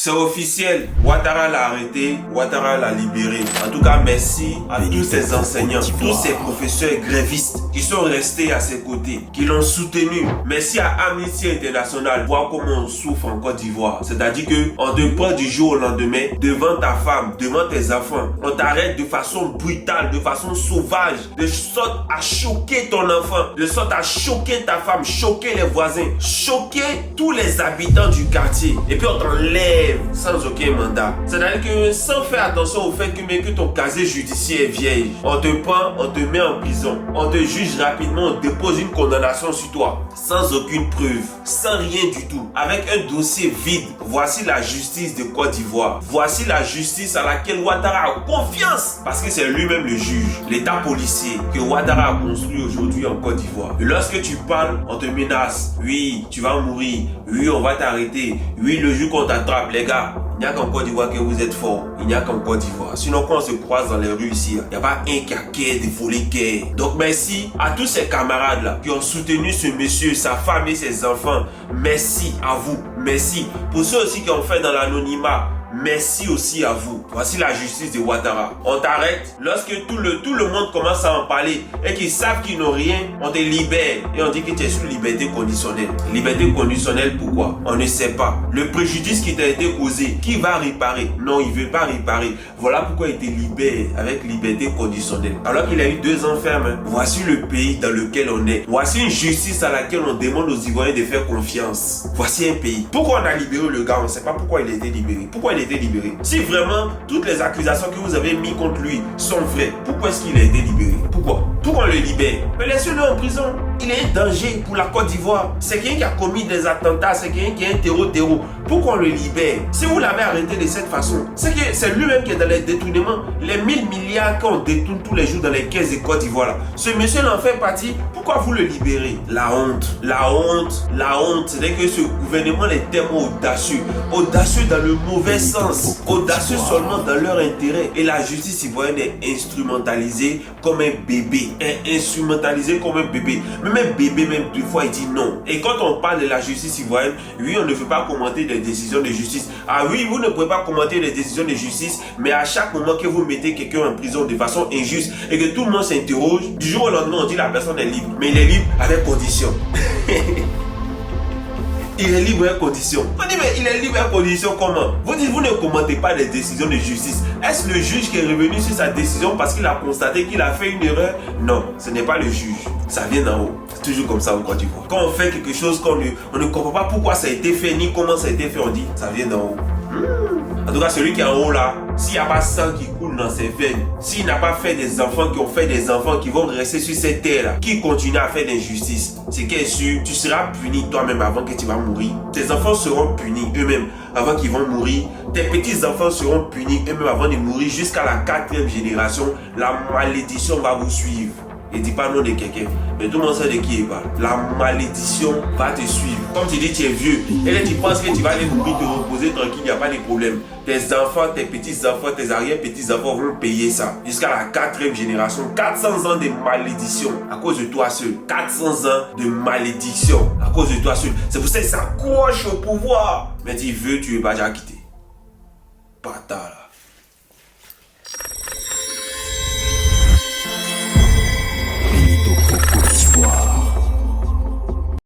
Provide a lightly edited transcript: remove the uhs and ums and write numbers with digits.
C'est officiel, Ouattara l'a arrêté, Ouattara l'a libéré. En tout cas, merci à tous ces enseignants, tous ces professeurs grévistes qui sont restés à ses côtés, qui l'ont soutenu. Merci à Amnesty International. Voir comment on souffre en Côte d'Ivoire. C'est-à-dire que on te prend du jour au lendemain, devant ta femme, devant tes enfants. On t'arrête de façon brutale, de façon sauvage, de sorte à choquer ton enfant, de sorte à choquer ta femme, choquer les voisins, choquer tous les habitants du quartier. Et puis on t'enlève sans aucun mandat. C'est-à-dire que sans faire attention au fait que même que ton casier judiciaire est vieille, on te prend, on te met en prison, on te juge rapidement, on dépose une condamnation sur toi, sans aucune preuve, sans rien du tout, avec un dossier vide. Voici la justice de Côte d'Ivoire. Voici la justice à laquelle Ouattara a confiance, parce que c'est lui-même le juge. L'état policier que Ouattara a construit aujourd'hui en Côte d'Ivoire. Et lorsque tu parles, on te menace. Oui, tu vas mourir. Oui, on va t'arrêter. Oui, le jour qu'on t'attrape, les gars, il n'y a qu'en Côte d'Ivoire que vous êtes fort. Il n'y a qu'en Côte d'Ivoire. Sinon, quand on se croise dans les rues ici, il n'y a pas un qui a qu'à de voler qu'à. Donc, merci à tous ces camarades-là qui ont soutenu ce monsieur, sa femme et ses enfants. Merci à vous. Merci. Pour ceux aussi qui ont fait dans l'anonymat, merci aussi à vous. Voici la justice de Ouattara. On t'arrête. Lorsque tout le monde commence à en parler et qu'ils savent qu'ils n'ont rien, on te libère. Et on dit que tu es sur liberté conditionnelle. Liberté conditionnelle, pourquoi? On ne sait pas. Le préjudice qui t'a été causé, qui va réparer? Non, il ne veut pas réparer. Voilà pourquoi il te libère avec liberté conditionnelle. Alors qu'il a eu 2 ans ferme. Voici le pays dans lequel on est. Voici une justice à laquelle on demande aux Ivoiriens de faire confiance. Voici un pays. Pourquoi on a libéré le gars? On ne sait pas pourquoi il a été libéré. Pourquoi il a été libéré? Si vraiment toutes les accusations que vous avez mises contre lui sont vraies, pourquoi est-ce qu'il a été libéré? Pourquoi on le libère? Mais laissez-le en prison. Il est un danger pour la Côte d'Ivoire. C'est quelqu'un qui a commis des attentats, c'est quelqu'un qui est un terreau. Pourquoi on le libère? Si vous l'avez arrêté de cette façon, c'est que c'est lui-même qui est dans les détournements. Les 1000 milliards qu'on détourne tous les jours dans les caisses de Côte d'Ivoire. Ce monsieur en fait partie. Pourquoi vous le libérez? La honte. La honte. La honte. C'est que ce gouvernement est tellement audacieux. Audacieux dans le mauvais sens. Audacieux seulement dans leur intérêt. Et la justice ivoirienne est instrumentalisée comme un bébé. Est instrumentalisée comme un bébé. Même un bébé, même 2 fois, il dit non. Et quand on parle de la justice ivoirienne, oui, on ne veut pas commenter des décisions de justice. Ah oui, vous ne pouvez pas commenter les décisions de justice, mais à chaque moment que vous mettez quelqu'un en prison de façon injuste et que tout le monde s'interroge, du jour au lendemain, on dit la personne est libre. Mais il est libre avec condition. Il est libre à condition. On dit mais il est libre à condition comment? Vous dites vous ne commentez pas les décisions de justice. Est-ce le juge qui est revenu sur sa décision parce qu'il a constaté qu'il a fait une erreur? Non, ce n'est pas le juge. Ça vient d'en haut. C'est toujours comme ça en Côte d'Ivoire. Quand on fait quelque chose qu'on on ne comprend pas pourquoi ça a été fait ni comment ça a été fait, on dit ça vient d'en haut. En tout cas, celui qui est en haut là, s'il n'y a pas sang qui coule dans ses veines, s'il n'a pas fait des enfants qui ont fait des enfants qui vont rester sur cette terre là, qui continuent à faire l'injustice, c'est qu'il est sûr, tu seras puni toi-même avant que tu vas mourir. Tes enfants seront punis eux-mêmes avant qu'ils vont mourir. Tes petits-enfants seront punis eux-mêmes avant de mourir. Jusqu'à la 4e génération, la malédiction va vous suivre. Et dis pas non de quelqu'un, mais tout le monde sait de qui il parle. La malédiction va te suivre. Comme tu dis, tu es vieux. Et là, tu penses que tu vas aller mourir, te reposer tranquille, il n'y a pas de problème. Tes enfants, tes petits-enfants, tes arrière-petits-enfants vont payer ça. Jusqu'à la 4e génération. 400 ans de malédiction à cause de toi seul. 400 ans de malédiction à cause de toi seul. C'est pour ça qu'il s'accroche au pouvoir. Mais tu veux, tu ne veux pas déjà quitter. Bâtard là.